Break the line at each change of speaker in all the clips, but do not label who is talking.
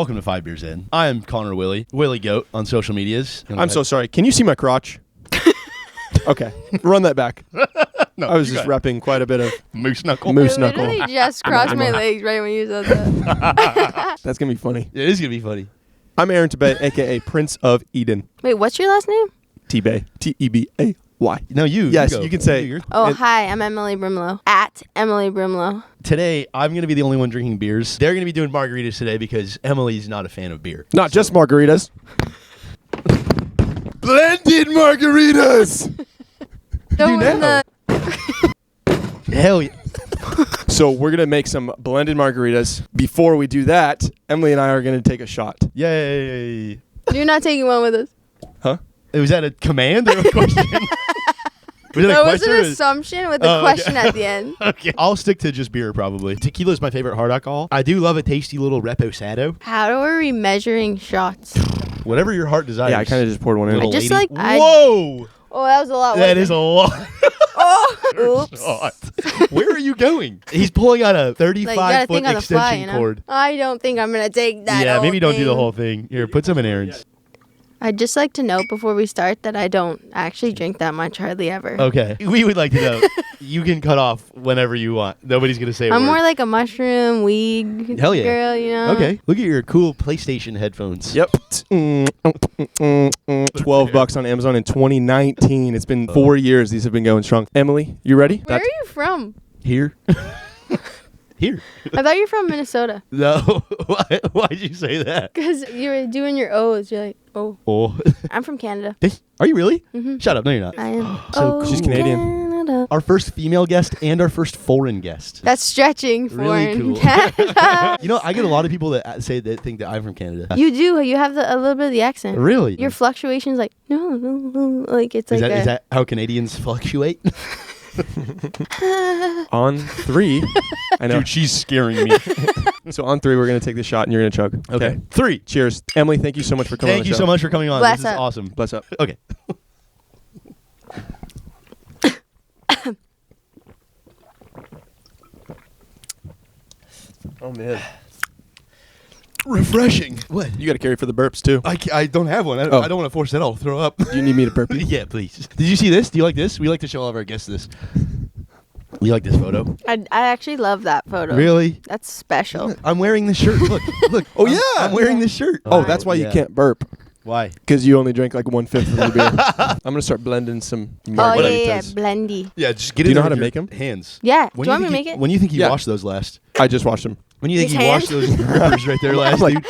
welcome to 5 Beers In. I am Connor Willie Goat on social medias.
I'm so sorry. Can you see my crotch? Okay, run that back.
No,
I was just repping quite a bit of
moose knuckle.
Moose
I
knuckle.
literally just crossed my legs right when you said that.
That's going to be funny.
It is going to be funny.
I'm Aaron Tebay, a.k.a. Prince of Eden.
Wait, what's your last name?
Tebay. T-E-B-A-Y.
No, you.
Yes,
you
you can say.
Hi, I'm Emily Brimlow. At Emily Brimlow.
Today, I'm going to be the only one drinking beers. They're going to be doing margaritas today because Emily's not a fan of beer.
Not just margaritas. Blended margaritas!
Hell yeah.
So we're going to make some blended margaritas. Before we do that, Emily and I are going to take a shot.
Yay.
You're not taking one with us.
Huh?
Was that a command or a question?
That was an assumption with a question at the end.
Okay. I'll stick to just beer probably. Tequila is my favorite hard alcohol. I do love a tasty little reposado.
How are we measuring shots?
Whatever your heart desires.
Yeah, I kind of just poured one in.
Little
I just
lady.
like...
Whoa!
Oh, that was a lot.
That is a lot.
Oh, oops.
Where are you going? He's pulling out a 35-foot extension cord.
I don't think I'm going to take that.
Yeah, maybe don't do the
thing.
whole thing. Here, put some in Aaron's.
I'd just like to note before we start that I don't actually drink that much, hardly ever.
Okay. We would like to know. You can cut off whenever you want. Nobody's going to say a
I'm
word.
more like a mushroom, weed
Hell yeah.
girl, you know?
Okay. Look at your cool PlayStation headphones.
Yep. $12 on Amazon in 2019. It's been 4 years. These have been going strong. Emily, you ready?
Where are you from?
Here. Here.
I thought you were from Minnesota.
No. Why'd you say that?
Because you were doing your O's. You're like, oh.
Oh.
I'm from Canada.
Are you really?
Mm-hmm.
Shut up. No, you're not.
I am.
So
oh,
she's
Canadian.
Canada.
Our first female guest and our first foreign guest.
That's stretching
Really
foreign.
cool.
Canada.
You know, I get a lot of people that say they think that I'm from Canada.
You do. You have a little bit of the accent.
Really?
Your fluctuations like, no, like it's
is
like
that, is that how Canadians fluctuate?
On 3. I know.
Dude, she's scaring me.
So on 3, we're going to take the shot and you're going to chug.
Okay. 3.
Cheers. Emily, thank you so much for coming on
Thank
the
you
show.
so much for coming on.
Bless
This is
up.
awesome.
Bless up.
Okay.
Oh, man.
Refreshing. What?
You got to carry for the burps, too.
I don't have one. I don't want to force it. I'll throw up.
Do you need me to burp you?
Yeah, please. Did you see this? Do you like this? We like to show all of our guests this. You like this photo?
I actually love that photo.
Really?
That's special.
I'm wearing this shirt. Look.
Oh,
I'm-
yeah.
I'm wearing this shirt.
Oh, that's why you
Yeah.
can't burp.
Why?
Because you only drank like 1/5 of the beer. I'm going to start blending some
Oh,
margaritas.
yeah, blendy.
Yeah, just get
Do
it.
you know
in
how to
with
make
your
'em?
Hands.
Yeah.
When
Do you want me
think
to make it?
When you think you
Yeah.
washed those last?
I just washed them.
When you think
His
you washed those rippers right there last, dude?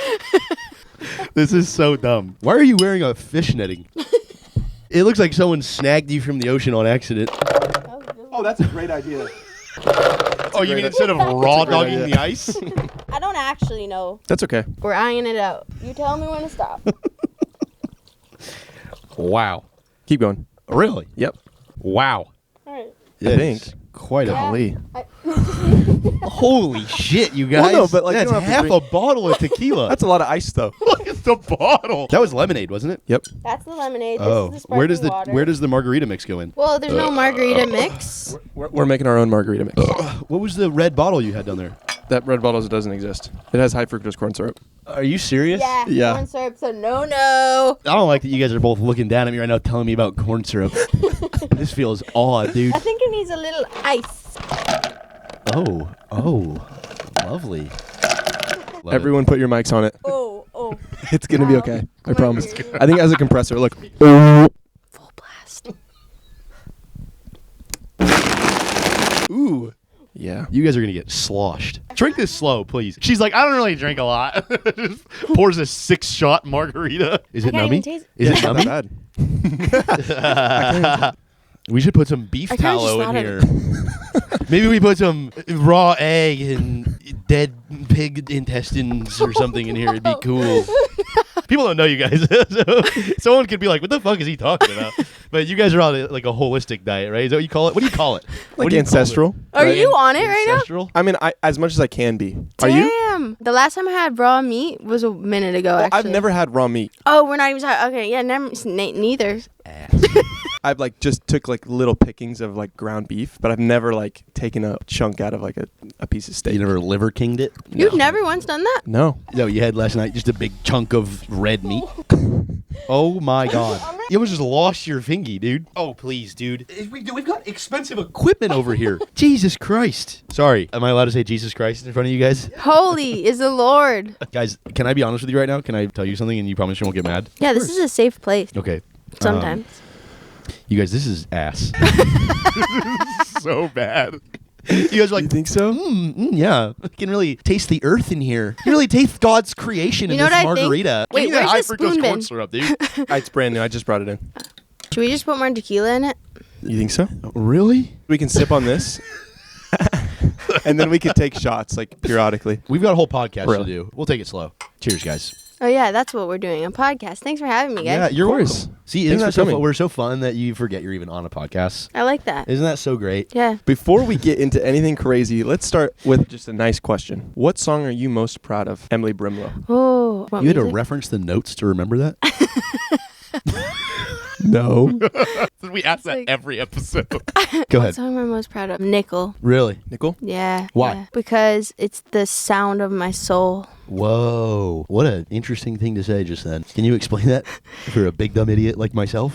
This is so dumb. Why are you wearing a fishnetting? It looks like someone snagged you from the ocean on accident.
Oh, that's a great idea.
Oh, you mean instead of raw dogging the ice?
I don't actually know.
That's okay.
We're eyeing it out. You tell me when to stop.
Wow.
Keep going.
Really?
Yep.
Wow.
All right.
Yeah,
think.
it's quite a
Golly.
Holy shit, you guys.
Well, no, but, like, you
that's
don't have to
half
drink-
a bottle of tequila.
That's a lot of ice, though.
Look at the bottle. That was lemonade, wasn't it?
Yep.
That's the lemonade. This
Oh,
is the sparkling water.
where does the margarita mix go in?
Well, there's no margarita mix.
We're making our own margarita mix.
What was the red bottle you had down there?
That red bottle doesn't exist. It has high fructose corn syrup.
Are you serious?
Yeah.
Yeah.
Corn syrup, so no.
I don't like that you guys are both looking down at me right now telling me about corn syrup. This feels odd, dude.
I think it needs a little ice.
Oh, lovely. Love
Everyone put your mics on it.
Oh.
It's going to be
Wow.
okay. I promise. I think it has a compressor. Look.
Full blast.
Ooh.
Yeah.
You guys are going to get sloshed. Drink this slow, please. She's like, I don't really drink a lot. Just pours a 6-shot margarita. Is it
I can't
nummy?
even taste
Is
Yeah,
it
it's not
nummy?
that bad.
We should put some beef
I kinda just
tallow in
thought of
here. Maybe we put some raw egg and dead pig intestines or something in here. It'd be cool. People don't know you guys. So someone could be like, what the fuck is he talking about? But you guys are on like a holistic diet, right? Is that what you call it? What do you call it? What
Like
do you call it?
ancestral.
Are
right?
you on it right now?
Ancestral?
I mean, as much as I can be. Are you?
Damn. The last time I had raw meat was a minute ago,
Well,
actually.
I've never had raw meat.
Oh, we're not even talking. Okay, yeah, neither.
I've like just took like little pickings of like ground beef, but I've never like taken a chunk out of like a piece of steak.
You never liver kinged it?
You've never once done that?
No.
No, you had last night just a big chunk of red meat. Oh my god. You almost just lost your fingy, dude. Oh, please, dude. We've got expensive equipment over here. Jesus Christ. Sorry. Am I allowed to say Jesus Christ in front of you guys?
Holy is the Lord.
Guys, can I be honest with you right now? Can I tell you something and you promise you won't get mad?
Yeah, this is a safe place.
Okay.
Sometimes.
You guys, this is ass. So bad. You guys are like,
You think so?
yeah. I can really taste the earth in here. You can really taste God's creation in
You know
this
what I think?
margarita.
Wait,
Give me that
where's the
high fructose
spoon
corn
bin?
syrup, dude.
It's brand new. I just brought it in.
Should we just put more tequila in it?
You think so?
Really?
We can sip on this. And then we could take shots like periodically.
We've got a whole podcast to
Really?
do. We'll take it slow. Cheers, guys.
Oh yeah, that's what we're doing, a podcast. Thanks for having me, guys.
Yeah, you're
Of course.
welcome. See,
Thanks
isn't that
for
so
coming.
fun? We're so fun that you forget you're even on a podcast.
I like that.
Isn't that so great?
Yeah.
Before we get into anything crazy, let's start with just a nice question. What song are you most proud of, Emily Brimlow?
Oh. What
You had to
music?
reference the notes to remember that?
No.
We ask
that like-
every episode. Go
What
ahead.
song am I most proud of? Nickel.
Really?
Nicole?
Yeah.
Why?
yeah. Because it's the sound of my soul.
Whoa. What an interesting thing to say just then. Can you explain that for a big dumb idiot like myself?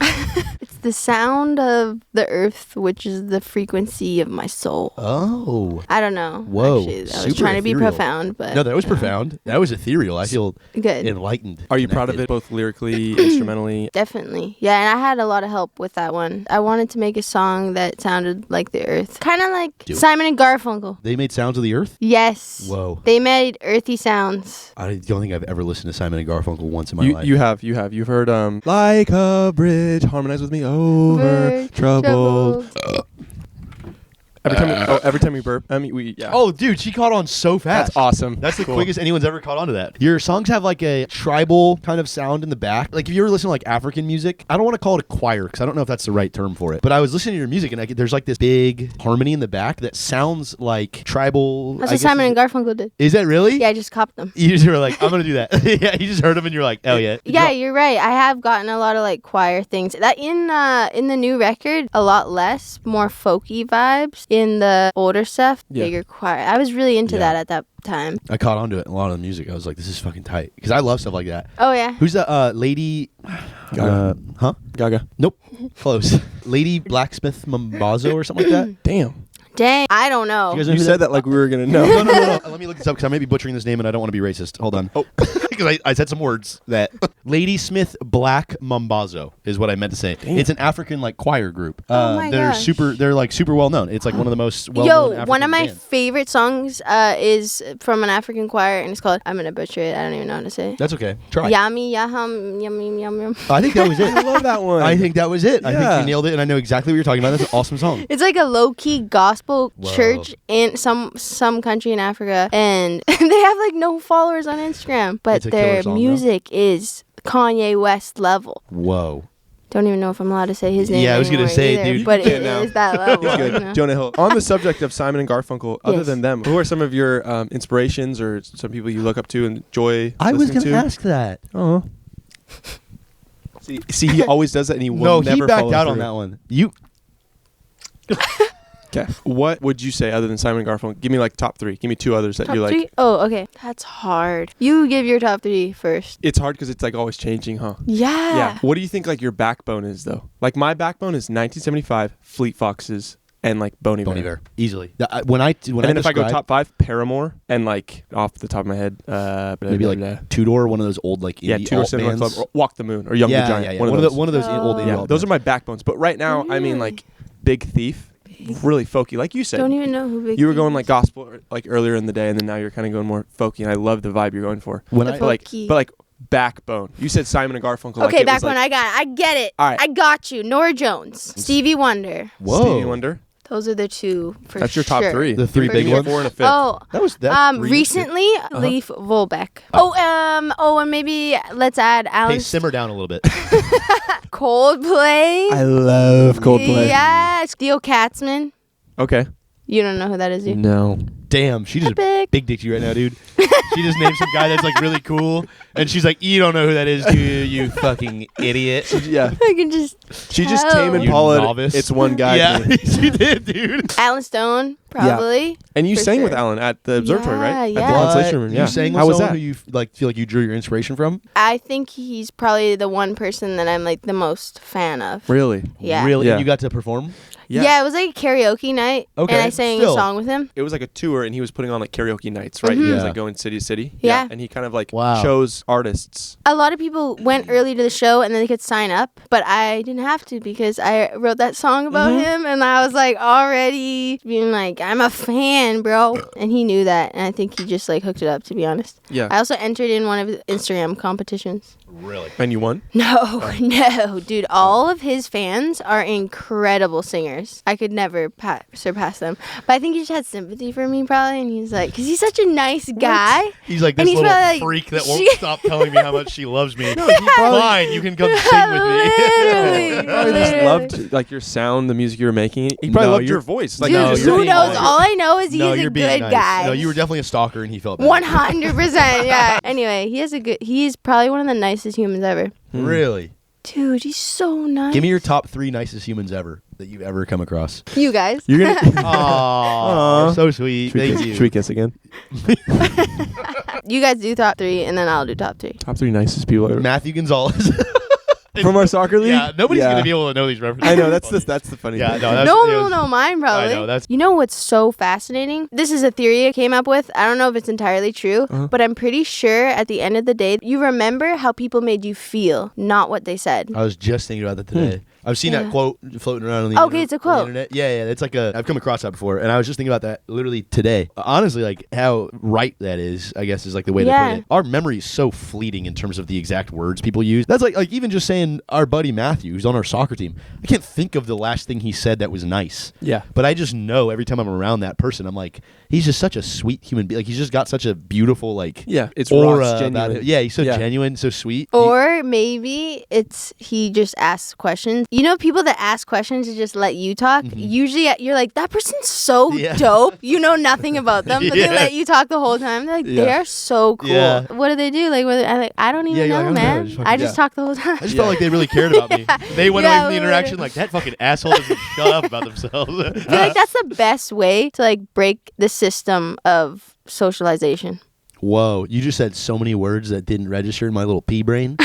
It's the sound of the earth, which is the frequency of my soul.
Oh.
I don't know.
Whoa,
Actually, I was
super
trying to be
ethereal.
profound, but
No, that was
you know.
profound. That was ethereal. I feel
Good.
enlightened.
Are you proud of
connected.
it both lyrically, instrumentally?
Definitely. Yeah, and I had a lot of help with that one. I wanted to make a song that sounded like the earth. Kind of like
Do it.
Simon and Garfunkel.
They made sounds of the earth?
Yes.
Whoa.
They made earthy sounds.
I don't think I've ever listened to Simon and Garfunkel once in my
You,
life.
you have. You've heard Like a Bridge, harmonize with me over troubled. Every time we burp, yeah.
Oh, dude, she caught on so fast.
That's awesome.
That's the
Cool.
quickest anyone's ever caught on to that. Your songs have like a tribal kind of sound in the back. Like if you ever listen to like African music, I don't want to call it a choir because I don't know if that's the right term for it. But I was listening to your music and there's like this big harmony in the back that sounds like tribal.
That's
I
what
guess
Simon
is
and Garfunkel did.
Is that really?
Yeah, I just copped them.
You just were like, I'm gonna do that. Yeah, you just heard them and you're like, oh yeah.
Yeah, you're right. I have gotten a lot of like choir things. That in the new record, a lot less, more folky vibes. In the older stuff,
Yeah.
bigger choir. I was really into
Yeah.
that at that time.
I caught on to it in a lot of the music. I was like, this is fucking tight because I love stuff like that.
Oh yeah.
Who's that lady?
Gaga.
Huh?
Gaga.
Nope. Close. Lady Blacksmith Mambazo or something like that.
Damn.
Dang. I don't know.
You guys know
You
who
said that like we were gonna know.
No. Let me look this up because I may be butchering this name and I don't want to be racist. Hold on. Oh, because I said some words that Lady Smith Black Mambazo is what I meant to say.
Damn.
It's an African like choir group.
Oh my
they're
gosh.
They're like super well known. It's like one of the most well known.
Yo, one of my favorite songs is from an African choir, and it's called, I'm gonna butcher it, I don't even know how to say it.
That's okay. Try.
Yummy, yum, yum, yum, yum.
I think that was it.
I love that one.
I think that was it. I think
Yeah.
you nailed it, and I know exactly what you're talking about. That's an awesome song.
It's like a low-key gospel
Whoa.
church in some country in Africa, and they have like no followers on Instagram, but
It's a killer
their
song, though.
music is Kanye West level.
Whoa.
Don't even know if I'm allowed to say his name.
Yeah, I was gonna
anymore
say,
either,
dude,
but
you
it
can now.
is that level.
It's
you
good.
know?
Jonah Hill. On the subject of Simon and Garfunkel, other
Yes.
than them, who are some of your inspirations or some people you look up to and enjoy
I was
listening
gonna
to?
ask that.
Oh. See, he always does that, and he will
No,
never
he backed
follow
out on
through.
that one. You.
Okay. What would you say other than Simon and Garfunkel? Give me like top three. Give me two others that
Top
you like.
three? Oh, okay. That's hard. You give your top three first.
It's hard because it's like always changing, huh?
Yeah.
Yeah. What do you think like your backbone is though? Like my backbone is 1975, Fleet Foxes, and like Boney Bear.
Easily. When I
And then if I go
describe-
top five, Paramore, and like off the top of my head,
maybe like Two-Door, one of those old like
yeah,
indie
Tudor
alt
Cinema
bands.
Club, or Walk the Moon, or Young
yeah,
the Giant.
yeah, yeah.
One of those.
old indie
Yeah,
alt
those are
bands.
my backbones. But right now, I mean like Big Thief, really folky, like you said.
Don't even know who Big
You were
Thief
going like
is.
gospel like earlier in the day, and then now you're kind of going more folky, and I love the vibe you're going for.
When
The
I
But like,
folky.
but like backbone. You said Simon and Garfunkel. like
Okay,
it was
back when
like
I got it. I get it.
All right.
I got you. Nora Jones, Stevie Wonder.
Whoa.
Stevie Wonder.
Those are the two for
That's your top
sure.
three.
The three
For
big
sure.
ones?
4 and a fifth.
Oh,
That's three.
recently Leif Volbeck. And maybe let's add
Hey,
Alan
simmer down a little bit.
Coldplay.
I love Coldplay.
Yeah, Steel Katzman.
Okay.
You don't know who that is, you?
No.
Damn, she just
Epic.
big dick you right now, dude. She just named some guy that's like really cool, and she's like, "You don't know who that is, do you fucking idiot?"
Yeah.
I can just.
She just
tell.
tame and
You
Paula.
novice.
It's one guy.
Yeah,
thing.
she did, dude.
Alan Stone, probably.
And you
For
sang with
sure.
Alan at the observatory, right? At the
Yeah.
Constellation Room. Yeah.
You sang with
How was
someone
that?
who you feel like you drew your inspiration from?
I think he's probably the one person that I'm like the most fan of.
Really?
Yeah.
Really?
Yeah.
And you got to perform?
Yeah. It was like a karaoke night.
Okay,
And I sang
still.
a song with him.
It was like a tour, and he was putting on like karaoke nights, right? He
Mhm.
was
Yeah.
like going city to city.
Yeah.
And he kind of like
Wow.
chose artists.
A lot of people went early to the show and then they could sign up, but I didn't have to because I wrote that song about him and I was like already being like, I'm a fan, bro. And he knew that, and I think he just like hooked it up, to be honest.
Yeah.
I also entered in one of his Instagram competitions.
Really?
And you won?
No, no, dude. All of his fans are incredible singers. I could never surpass them. But I think he just had sympathy for me, probably. And he's like, because he's such a nice guy.
He's like
And
this
he's
little
probably like,
freak that won't
she-
stop telling me how much she loves me.
No, he probably,
Fine, you can come sing with me.
Literally.
he probably just
Literally.
loved like your sound, the music you were making. He probably
No,
loved
you're-
your voice. Like,
Dude,
No,
just
you're
who
being
knows?
nice.
All I know is he's
No,
a
you're being
good
nice.
guy.
No, you were definitely a stalker, and he felt bad.
100%, yeah. Anyway, he's probably one of the nicest humans ever.
Really?
Dude, he's so nice.
Give me your top 3 nicest humans ever that you've ever come across.
You guys.
You're gonna
Aww, so sweet.
should, we
Thank
kiss,
you.
should we kiss again?
You guys do top 3, and then I'll do top 3.
Top 3 nicest people ever.
Matthew Gonzalez.
From our soccer league?
Yeah, nobody's
Yeah.
gonna be able to know these references.
I know that's the funny
Yeah,
thing.
no, that's,
No, mine probably.
I know, that's-
You know what's so fascinating? This is a theory I came up with. I don't know if it's entirely true,
Uh-huh.
but I'm pretty sure at the end of the day, you remember how people made you feel, not what they said.
I was just thinking about that today. I've seen
Yeah.
that quote floating around on the
Okay, it's a
on the
quote.
internet. Yeah, it's like I've come across that before, and I was just thinking about that literally today. Honestly, like how right that is, I guess, is like the way
Yeah.
to put it. Our memory is so fleeting in terms of the exact words people use. That's like even just saying our buddy Matthew, who's on our soccer team. I can't think of the last thing he said that was nice.
Yeah.
But I just know every time I'm around that person, I'm like, he's just such a sweet human being. Like he's just got such a beautiful like
Yeah, it's
aura
raw, it's
about
genuine.
him. Yeah, he's so
Yeah.
genuine, so sweet.
Or maybe it's he just asks questions. You know, people that ask questions to just let you talk, usually you're like, that person's so
Yeah.
dope. You know nothing about them, but
Yeah.
they let you talk the whole time. They're like,
Yeah.
they are so cool.
Yeah.
What do they do? Like, I don't even
Yeah, you're
know,
like, I don't know,
man.
just
I
fucking-
just
yeah.
talk the whole time.
I just felt like they really cared about me. They went
Yeah,
away from the interaction like that fucking asshole doesn't shut up about themselves.
I feel like that's the best way to like break the system of socialization.
Whoa, you just said so many words that didn't register in my little pea brain.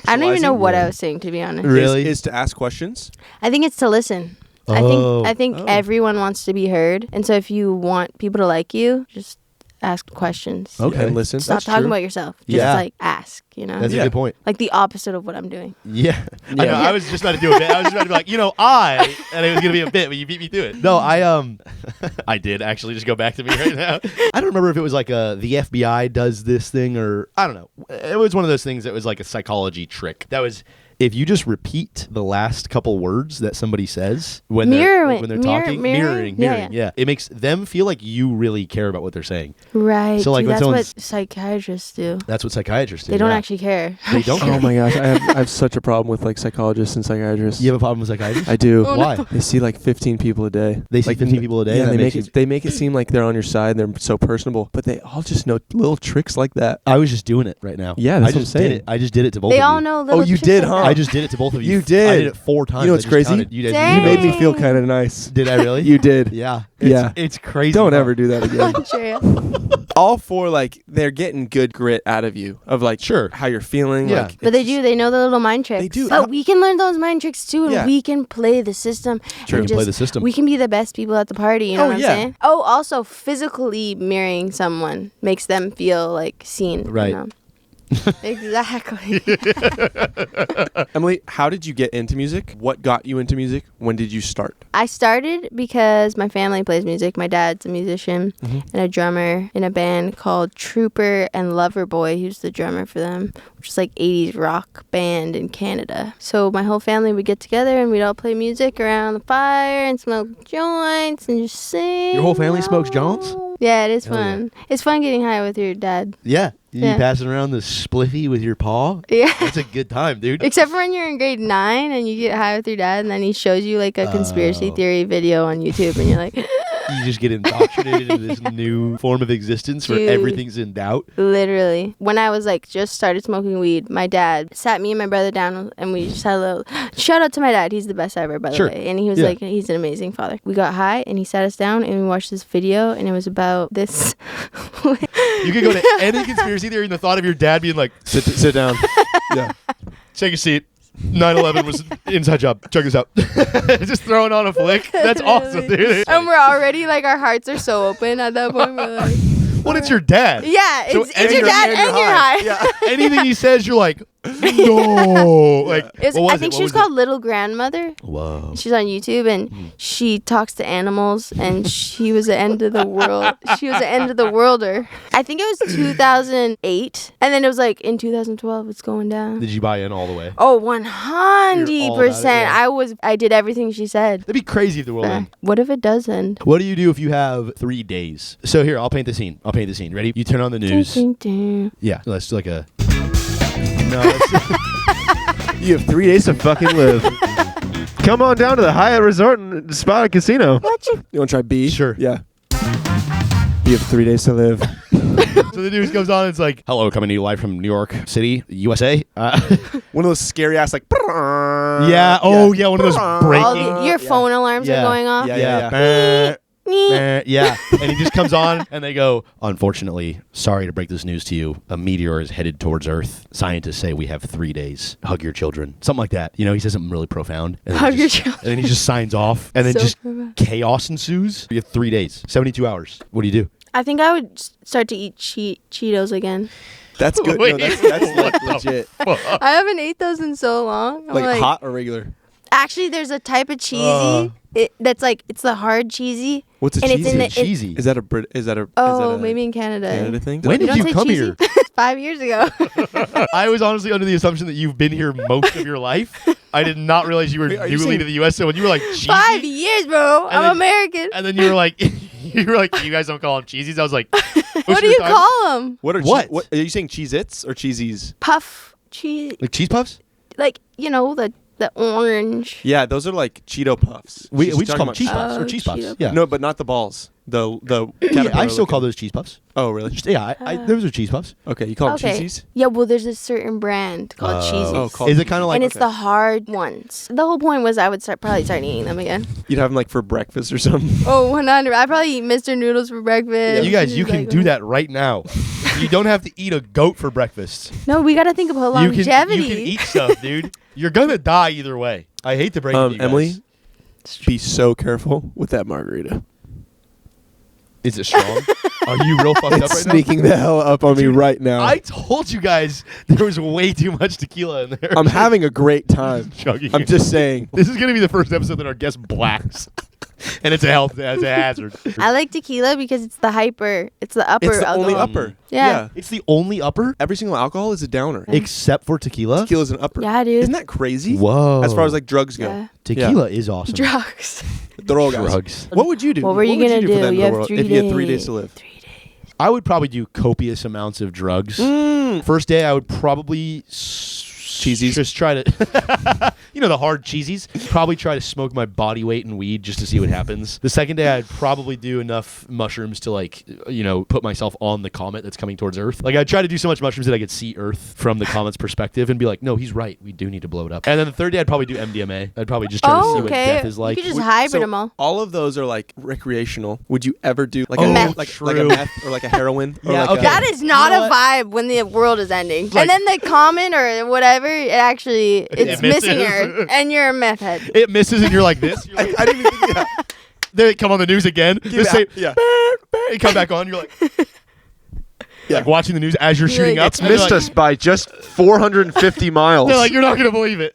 I don't even know what
Yeah.
I was saying, to be honest.
Really?
Is to ask questions?
I think it's to listen.
Oh.
I think
Oh.
everyone wants to be heard, and so if you want people to like you, just ask questions.
Okay.
And listen.
Stop
That's
talking
true.
about yourself. Just
Yeah.
like ask, you know?
That's
Yeah.
a good point.
Like the opposite of what I'm doing.
Yeah. I know.
Yeah.
I was just about to do a bit. I was just about to be like, and it was gonna be a bit, but you beat me to it. No, I did actually just go back to me right now. I don't remember if it was like the FBI does this thing or I don't know. It was one of those things that was like a psychology trick. That was if you just repeat the last couple words that somebody says when
Mirroring.
they're talking,
Mirroring?
mirroring,
Yeah,
it makes them feel like you really care about what they're saying.
Right.
So, like,
dude,
when
that's what
someone's-
psychiatrists do.
That's what psychiatrists do.
They don't
yeah.
actually care.
They don't.
Oh my gosh, I have such a problem with like psychologists and psychiatrists.
You have a problem with psychiatrists?
I do.
Oh,
Why?
no.
They see like 15 people a day.
They see
like
15 people a day.
Yeah,
and that
they
makes
make it seem like they're on your side. They're so personable, but they all just know little tricks like that.
I was just doing it right now.
Yeah, that's
I
what I'm
just did
saying.
it. I just did it to both
They
of
all
you.
know little
Oh, you
tricks
did,
like
huh?
that.
I just did it to both of you.
You did.
I did it 4 times.
You know
I
what's
just
crazy?
counted. You guys
Dang.
You made me feel
Dang.
kind of nice.
Did I really?
You did.
Yeah.
Yeah.
It's crazy.
Don't
how-
ever do that again.
Sure.
All for like they're getting good grit out of you of like
Sure.
how you're feeling.
Yeah.
Like,
But they
it's
do. They know the little mind tricks.
They do.
But we can learn those mind tricks too, and
Yeah.
we can play the system.
True.
and
Play
just-
the system.
We can be the best people at the party. You know
Oh,
what I'm
yeah.
saying? Oh, also physically mirroring someone makes them feel like seen.
Right.
You know? Exactly.
Emily, how did you get into music? What got you into music? When did you start?
I started because my family plays music. My dad's a musician and a drummer in a band called Trooper and Loverboy. He was the drummer for them, which is like 80s rock band in Canada. So my whole family would get together and we'd all play music around the fire and smoke joints and just sing.
Your whole family smokes joints?
Yeah, it is
Hell yeah.
fun. It's fun getting high with your dad.
Yeah. You
Yeah.
passing around the spliffy with your paw?
Yeah.
That's a good time, dude.
Except for when you're in grade 9 and you get high with your dad and then he shows you like a conspiracy
Oh.
theory video on YouTube and you're like,
You just get indoctrinated into this new form of existence where
Dude.
everything's in doubt.
Literally. When I was like just started smoking weed, my dad sat me and my brother down and we just had a little shout out to my dad. He's the best ever, by the way. And he was like, he's an amazing father. We got high and he sat us down and we watched this video and it was about this.
You could go to any conspiracy theory and the thought of your dad being like,
Sit down. Yeah.
take a seat. 9/11 was an inside job. Check this out. Just throwing on a flick. That's awesome, dude.
And we're already like, our hearts are so open at that point. We're like,
Well, it's your dad.
yeah,
So
it's your dad and you're high.
Yeah.
Anything he says, you're like, no. Like,
I think she was called Little Grandmother.
Whoa.
She's on YouTube and she talks to animals and she was the end of the world. She was the end of the worlder. I think it was 2008 and then it was like in 2012 it's going down.
Did you buy in all the way?
Oh,
You're all about
100%.
it, yeah.
I did everything she said.
That'd be crazy if the world ended.
What if it does end?
What do you do if you have 3 days? So here, I'll paint the scene. Ready? You turn on the news.
Dun, dun, dun.
Yeah, let's do like a... No, let's...
You have 3 days to fucking live. Come on down to the Hyatt Resort and Spa and Casino. You want to try B?
Sure.
Yeah. You have 3 days to live.
So the news comes on. It's like, hello, coming to you live from New York City, USA.
One of those scary ass like.
Yeah. Oh, yeah. One of those breaking.
Your phone alarms are going off.
Yeah. Yeah. And he just comes on and they go, unfortunately, sorry to break this news to you. A meteor is headed towards Earth. Scientists say we have 3 days. Hug your children. Something like that. You know, he says something really profound. And
Hug your children.
And then he just signs off. And then
So
just
profound.
chaos ensues. You have 3 days, 72 hours. What do you do?
I think I would start to eat Cheetos again.
That's good.
Wait,
No, that's
what
like
the
legit.
I haven't ate those in so long. I'm
Like hot or regular?
Actually, there's a type of cheesy that's like it's the hard cheesy.
What's a
And it's
cheesy?
in the-
Cheesy.
Is that a Brit? Is that a?
Oh,
is that a
maybe in Canada.
Canada thing?
When
We
did
don't
you
say
come
cheesy?
here?
5 years ago.
I was honestly under the assumption that you've been here most of your life. I did not realize you were
Wait, are you
newly
saying-
to the U.S. So when you were like cheesy,
5 years, bro.
And
I'm
then-
American.
and then you were like, you guys don't call them cheesies. I was like,
What do you call them?
What are
What?
What are you saying? Cheez-Its or Cheesies?
Puff cheese,
Like cheese puffs?
like the orange.
Yeah, those are like Cheeto Puffs.
We
She's
just
talking
call them
about
cheese
Cheetos.
puffs or
Oh,
cheese puffs.
Cheeto
Yeah.
No, but not the balls. The
Yeah, I still call
those.
those cheese puffs.
Oh, really?
Just, yeah, those are cheese puffs.
Okay, you call them
Okay.
Cheesies?
Yeah, well, there's a certain brand called Cheezies.
Oh, called
Is it kind of like
and it's the hard ones. The whole point was I would probably start eating them again.
You'd have them like for breakfast or something.
Oh, 100. I'd probably eat Mr. Noodles for breakfast.
you guys? You can
Like,
do that right now. You don't have to eat a goat for breakfast.
No, we got to think about longevity.
You can eat stuff, dude. You're gonna die either way. I hate to break it to you guys.
Emily, be so careful with that margarita.
Is it strong? Are you real fucked up
It's
right now?
sneaking the hell up on me
Dude,
right now.
I told you guys there was way too much tequila in there.
I'm having a great time.
chugging
I'm
it.
just saying.
This is gonna be the first episode that our guest blacks, and it's a hazard.
I like tequila because it's the hyper. It's the upper
It's the only
alcohol.
upper.
Yeah.
It's the only upper,
Every single alcohol is a downer.
except for tequila.
Tequila's an upper.
Yeah, dude.
Isn't that crazy?
Whoa!
As far as like drugs go.
Yeah.
tequila is awesome.
Drugs.
Drogas.
Drugs.
What would you do?
What were you gonna
would
do?
for the end
You
of
have
the world
3
if you had 3 days
days.
to live?
3 days.
I would probably do copious amounts of drugs. First day, I would probably
Cheesies.
just try to, the hard cheesies. Probably try to smoke my body weight in weed just to see what happens. The second day, I'd probably do enough mushrooms to put myself on the comet that's coming towards Earth. Like I'd try to do so much mushrooms that I could see Earth from the comet's perspective and be like, no, he's right. We do need to blow it up. And then the third day, I'd probably do MDMA. I'd probably just try to see
Oh,
what
okay.
death is like.
You could just hybrid
So
them all.
all of those are like recreational. Would you ever do like
Oh,
a
Meth.
like a
true.
meth or like a heroin? Or
Yeah,
like
okay.
That is not
You know
a vibe when the world is ending.
Like-
and then the common or whatever, it's
misses.
missing her. And you're a meth head.
It misses and you're like this. You're like,
I didn't even think that.
they come on the news again. They say,
Yeah.
you come back on. You're like,
Yeah.
like watching the news as you're shooting
like,
up.
it's
and they're
Missed
like-
us by just 450 miles.
They're like, you're not gonna believe it.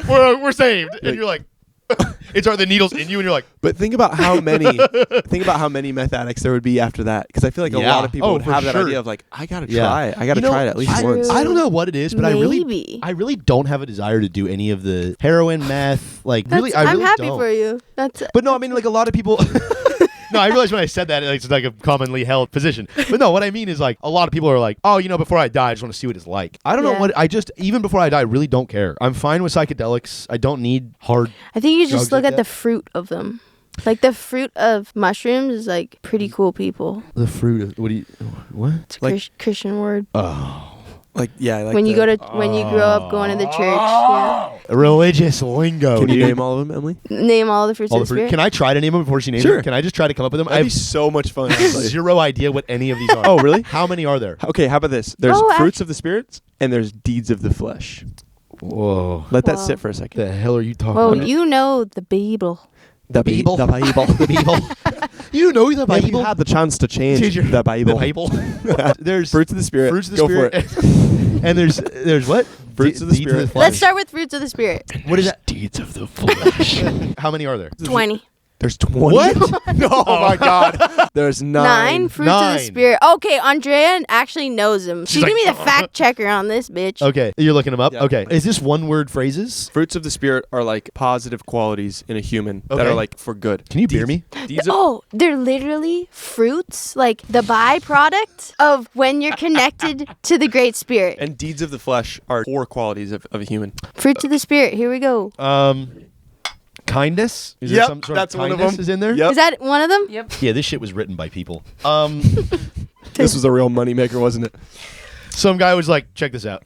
We're saved, and you're like, the needle's in you, and you're like,
But think about how many meth addicts there would be after that, because I feel like a
Yeah.
lot of people
Oh,
would
for
have that
sure.
idea of like, I gotta
Yeah.
try, I gotta
You know,
try it at least
I-
once.
I don't know what it is, but
Maybe.
I really don't have a desire to do any of the heroin, meth, like really. I
I'm
really
happy
don't.
for you. That's
But no, I mean like a lot of people. No, I realized when I said that it's like a commonly held position. But no, what I mean is like a lot of people are like, oh, before I die, I just want to see what it's like. I don't know
Yeah.
what even before I die, I really don't care. I'm fine with psychedelics. I don't need hard.
I think you
drugs
just look
like
at
that.
the fruit of them. Like the fruit of mushrooms is like pretty cool people.
The fruit of what?
It's a Christian word.
Oh,
Like
when you grow up going to the church. Yeah.
religious lingo.
Can you
dude.
name all of them, Emily?
Name all the fruits
All
of
the
the
fruit?
spirit.
Can I try to name them before she names
Sure.
them? Can I just try to come up with them? I
That'd be
have
so much fun. Actually.
zero idea what any of these are.
Oh, really?
How many are there?
Okay, how about this? There's
Oh,
fruits of the spirits and there's deeds of the flesh.
Whoa.
Let that
Wow.
sit for a second.
The hell are you talking
Well,
about?
you know the Bible.
The
Bible.
The Bible.
The Bible. You know the
Maybe you
Bible.
had the chance to change the Bible.
The Bible. There's
Fruits of the spirit.
fruits of the
Go
spirit.
for it.
And there's what?
Fruits of the
Deeds
spirit.
flesh.
Let's start with fruits of the spirit.
What is that?
Deeds of the flesh.
How many are there?
20.
There's 20.
What?
No, oh my God. There's 9.
9 fruits of the
9.
spirit. Okay, Andrea actually knows them. She's
like,
gonna be the fact checker on this bitch.
Okay, you're looking them up.
Yeah.
Okay, is this one word phrases?
Fruits of the spirit are like positive qualities in a human that
Okay.
are like for good.
Can you beer me?
Deeds of,
Oh, they're literally fruits, like the byproduct of when you're connected to the Great Spirit.
and deeds of the flesh are core qualities of a human.
Fruits of the Spirit. Here we go.
Kindness. Is there
Yep,
some sort
that's
of
one of
kindness
them.
is in there?
Yep.
Is that one of them?
Yep.
Yeah, this shit was written by people.
This was a real moneymaker, wasn't it?
Some guy was like, check this out.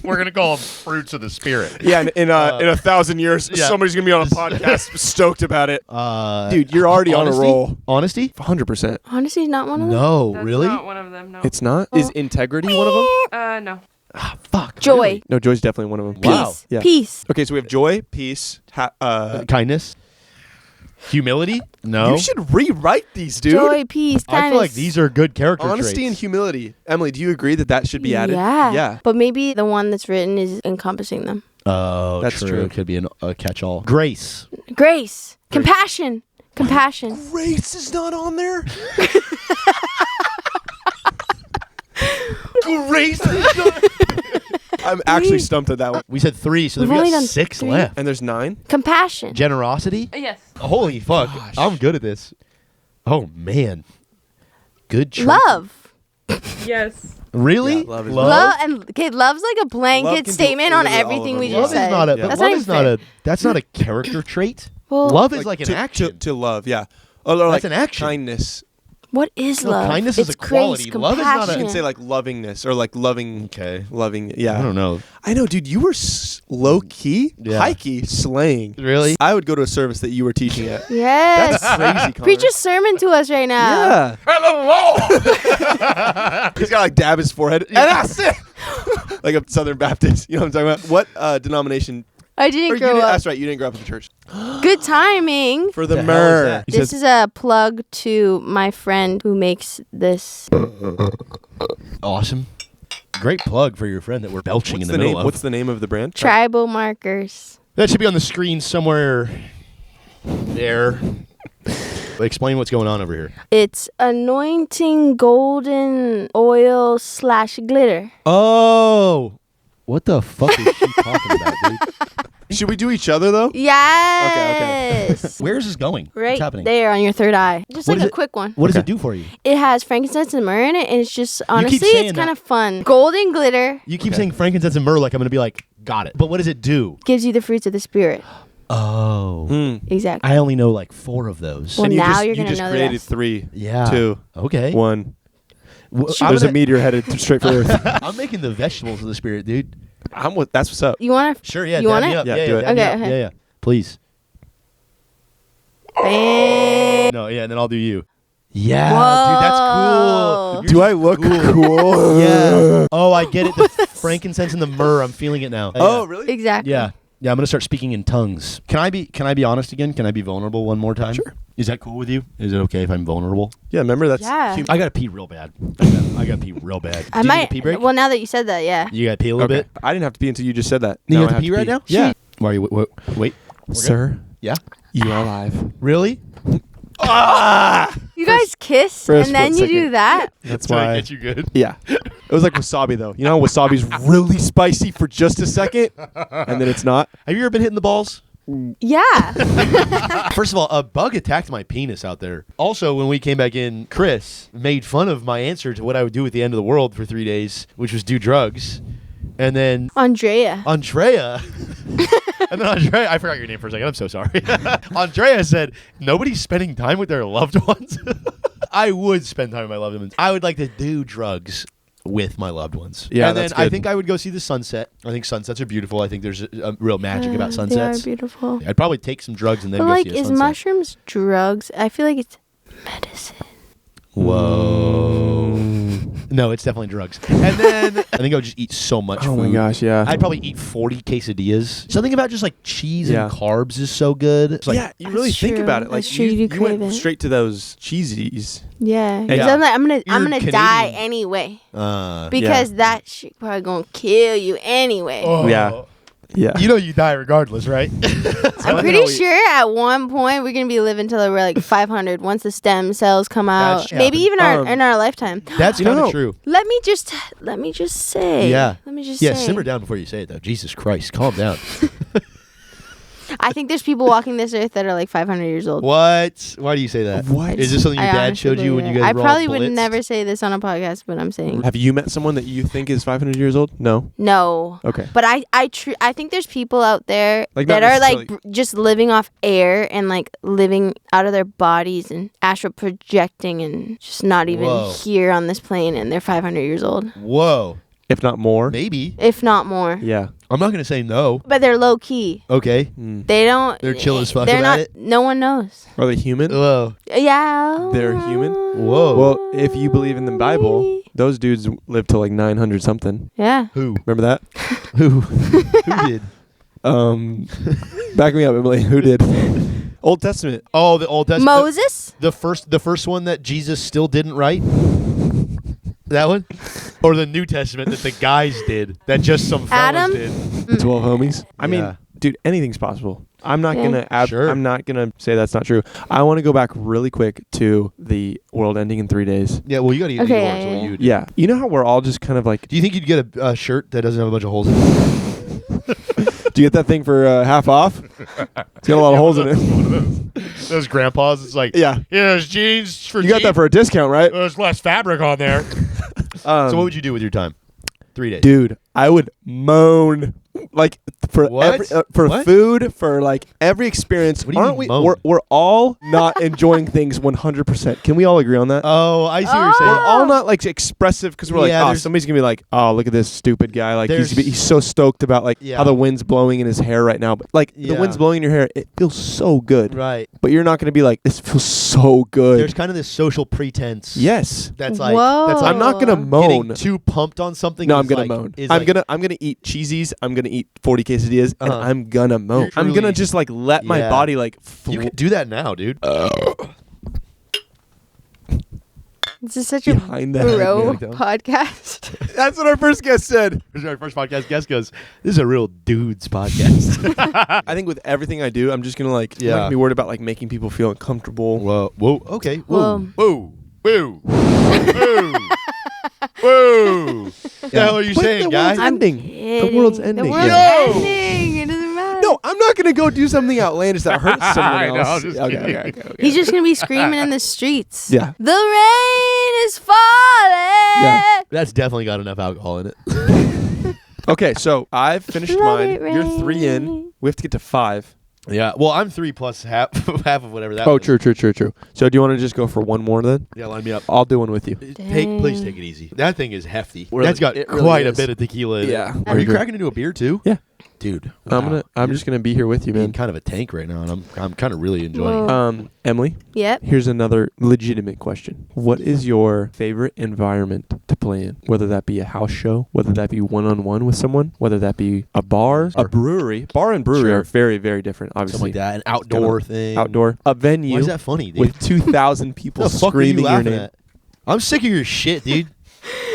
We're gonna call them fruits of the spirit.
Yeah, in 1,000 years,
yeah.
somebody's going to be on a podcast stoked about it.
Uh,
Dude, you're already on a
honesty?
roll.
Honesty?
100%.
Honesty is not one of them.
No,
That's
really?
not one of them, no.
It's not? Is integrity one of them?
No.
Fuck.
Joy.
really?
No, joy's definitely one of them.
Wow.
Peace.
Yeah.
Peace.
Okay, so we have joy, peace,
Kindness. Humility? No.
You should rewrite these, dude.
Joy, peace, kindness.
I feel like these are good character
Honesty and
traits.
humility. Emily, do you agree that that should be added?
Yeah.
Yeah.
But maybe the one that's written is encompassing them.
Oh,
That's true.
It could be a catch-all. Grace.
Grace. Compassion. Compassion.
Grace is not on there?
Grace.
I'm actually stumped at that one.
We said 3, so
We've
we
only
got
done
6
3.
left.
And there's 9?
Compassion.
Generosity.
Yes.
Holy fuck.
Gosh.
I'm good at this. Oh, man. Good choice.
Love.
Yes.
Really?
Yeah, love is-
Love and okay, love's like a
Love
blanket
can do
statement on
literally all
everything
of
we
them.
just
Love is
said.
not a.
Yeah.
But
That's
love
not
is
even
not
fair.
a. That's not a character trait.
Well,
Love is like an
to,
action.
To love, yeah. Or
That's
like
an action.
kindness.
what is
No,
love?
kindness is
It's
a quality.
Grace,
Love is not a-
You
compassion.
can say like lovingness or like loving.
Okay.
Loving, yeah.
I don't know.
I know, dude. You were low key,
Yeah.
high key slaying.
Really?
I would go to a service that you were teaching at.
Yes.
That's crazy. Connor.
Preach a sermon to us right now.
Yeah.
Hello.
He's got to like dab his forehead. And that's it. Like a Southern Baptist. You know what I'm talking about? What denomination?
I
Or
didn't
you
grow
didn't,
up.
that's right. You didn't grow up in the church.
Good timing.
For the
The hell is
myrrh.
that?
He
This
says,
is a plug to my friend who makes this.
Awesome. Great plug for your friend that we're belching
what's
in
the
the middle
name?
of.
What's the name of the brand?
Tribal markers.
That should be on the screen somewhere. There. Explain what's going on over here.
It's anointing golden oil / glitter.
Oh. What the fuck is she talking about, dude?
Should we do each other though?
Yes.
Where is this going?
Right
What's happening?
there on your third eye. Just
What
like
is
a
it?
quick one.
What does
Okay.
it do for you?
It has frankincense and myrrh in it, and it's just honestly,
saying
it's
that.
kind of fun. Golden glitter
You keep
Okay.
saying frankincense and myrrh like I'm going to be like, got it. But what does it do?
gives you the fruits of the spirit.
Oh.
Exactly.
I only know like 4 of those.
Well,
And you
now
just,
you're
you
gonna
just
know the
created
rest.
3,
Yeah.
2,
Okay.
1.
I'm
There's a
gonna-
meteor headed straight for Earth.
I'm making the vegetables of the spirit, dude.
That's what's up.
You want to?
Sure, yeah.
You
dab
want
me
it?
up.
Yeah,
Yeah,
do
yeah,
it.
dab me
Okay,
up.
okay.
Yeah, yeah. Please.
Bam.
No, yeah, and then I'll do you. Yeah, dude, that's cool.
Whoa.
Do I look cool?
Yeah. Oh, I get it. The frankincense and the myrrh. I'm feeling it now.
Oh, really?
Exactly.
Yeah. Yeah, I'm gonna start speaking in tongues. Can I be honest again? Can I be vulnerable one more time?
Sure.
Is that cool with you? Is it okay if I'm vulnerable?
Yeah, remember that's
Yeah.
human.
I gotta pee real bad. I gotta pee real bad.
I
Do you
might.
need a pee break?
Well, now that you said that, yeah.
You gotta pee a little
Okay.
bit.
I didn't have to pee until you just said that.
You
Now
have
I
to pee right now?
Yeah.
Why are you? Wait. We're
Sir,
Yeah.
you are alive.
Really?
You guys kiss
for a
and then you
split
do
second.
that.
That's
Did I
why.
get you good?
Yeah. It was like wasabi though. You know how wasabi's really spicy for just a second and then it's not?
Have you ever been hitting the balls?
Yeah.
First of all, a bug attacked my penis out there. Also, when we came back in, Chris made fun of my answer to what I would do at the end of the world for 3 days, which was do drugs. And then
Andrea.
Andrea And then Andrea, I forgot your name for a second. I'm so sorry. Andrea said, nobody's spending time with their loved ones. I would spend time with my loved ones. I would like to do drugs with my loved ones.
Yeah,
and then
that's
I
good.
think I would go see the sunset. I think sunsets are beautiful. I think there's a real magic about
They
sunsets.
are beautiful.
I'd probably take some drugs and then
But
go
like,
see a
is
sunset.
mushrooms drugs? I feel like it's medicine.
Whoa. No, it's definitely drugs. And then I think I would just eat so much
Oh
food.
my gosh, yeah.
I'd probably eat 40 quesadillas. Something about just like cheese
Yeah.
and carbs is so good. It's like,
yeah, you really
That's
think
true.
about it. Like
That's true, you do
went
crave it.
straight to those cheesies.
Yeah. 'Cause
Yeah.
I'm like, I'm gonna
You're
die
Canadian.
anyway
yeah.
because that shit probably gonna kill you anyway.
Oh.
Yeah. Yeah.
You know you die regardless, right?
I'm pretty sure at one point we're gonna be living till we're like 500 once the stem cells come out.
That
Maybe even
happened.
in our lifetime.
That's
You know-
kind of true.
Let me just say.
Yeah.
Let me just
Yeah,
say.
simmer down before you say it, though. Jesus Christ, calm down.
I think there's people walking this earth that are like 500 years old.
What? Why do you say that?
What?
Is this something your
I
dad
honestly
showed you when
believe
you
it.
guys
I
were
probably
all
would
blitzed?
never say this on a podcast, but I'm saying
Have you met someone that you think is 500 years old? No.
no.
Okay.
But I think there's people out there
Like, not
that are like
necessarily-
just living off air and like living out of their bodies and astral projecting and just not even
Whoa.
here on this plane and they're 500 years old,
Whoa.
If not more.
Maybe.
if not more.
Yeah.
I'm not going to say no.
But they're low key.
Okay.
Mm.
They don't.
They're chill as fuck
They're
about
not.
it?
No one knows.
Are they human?
Whoa.
Yeah.
They're human?
Whoa.
Well, if you believe in the Bible, those dudes live till like 900 something.
Yeah.
Who?
Remember that?
Who? Who did?
Back me up, Emily. Who did? Old Testament.
Oh, the Old Testament.
Moses.
The first one that Jesus still didn't write? That one? Or the New Testament that the guys did, that just some fellas
Adam?
did?
The 12 homies. I
Yeah.
mean, dude, anything's possible. I'm not
Yeah.
Sure.
I'm not gonna say that's not true. I want to go back really quick to the world ending in 3 days.
Yeah, well, you got to get
Okay,
yours.
yeah,
What you would do.
Yeah, you know how we're all just kind of like,
Do you think you'd get a shirt that doesn't have a bunch of holes in it?
do you get that thing for half off? It's got a lot of holes in it.
Those grandpas, it's like,
Yeah,
there's jeans for
you got that for a discount, right?
There's less fabric on there. So what would you do with your time? 3 days.
Dude, I would moan like for
What?
for
What?
food, for like every experience.
What do you
Aren't
mean
we?
moan?
We're all not enjoying things 100%. Can we all agree on that?
Oh, I see what you're saying.
We're all not like expressive because we're
Yeah,
like, oh,
there's-
somebody's gonna be like, oh, look at this stupid guy. Like
There's-
he's so stoked about like
Yeah.
how the wind's blowing in his hair right now. But like the
Yeah.
wind's blowing in your hair, it feels so good.
Right.
But you're not gonna be like, this feels so good.
There's kind of this social pretense.
Yes.
That's like,
Whoa.
that's like
I'm not gonna
getting
moan.
too pumped on something.
No,
is
I'm gonna
like-
moan.
is
I'm
like-
gonna eat cheesies. I'm gonna eat 40 quesadillas, and
Uh-huh.
I'm gonna moan.
You're
I'm
truly-
gonna just like let my
Yeah.
body like.
You could do that now, dude.
This is such a
Behind that.
bro
like that one.
podcast.
That's what our first guest said.
This is our first podcast. Guest goes, "This is a real dudes podcast."
I think with everything I do, I'm just gonna like. I'm not
Yeah.
gonna be worried about like making people feel uncomfortable.
Whoa, whoa, okay, whoa,
Whoa.
whoa, whoa, whoa, whoa. The hell are you
But
saying,
the
guy?
world's ending. The world's ending.
The world's
Yeah.
ending. It doesn't matter.
No, I'm not gonna go do something outlandish that hurts someone
I know,
else.
just
Okay,
kidding.
okay.
He's just gonna be screaming in the streets.
Yeah.
The rain is falling.
Yeah.
That's definitely got enough alcohol in it.
Okay, so I've finished
Let
mine.
it
You're 3 in.
rain.
We have to get to 5.
Yeah. Well, I'm 3 plus half of whatever that.
Oh,
was.
true. So do you want to just go for one more then?
Yeah, line me up.
I'll do one with you.
Please take it easy. That thing is hefty.
Really,
That's got
it really
quite a
is.
bit of tequila in it.
Yeah,
Are
I
you
agree.
cracking into a beer too?
Yeah.
Dude, wow.
I'm just gonna be here with you,
being
man.
kind of a tank right now, and I'm kind of really enjoying
Whoa.
it.
Emily,
Yep.
here's another legitimate question. What is your favorite environment to play in? Whether that be a house show, whether that be one-on-one with someone, whether that be a bar,
Sure.
a brewery. Bar and brewery
Sure.
are very, very different, obviously.
Something like that, an outdoor thing.
Outdoor. A venue
Why is that funny, dude?
with 2,000 people
the fuck are you
screaming your
laughing
name.
at? I'm sick of your shit, dude.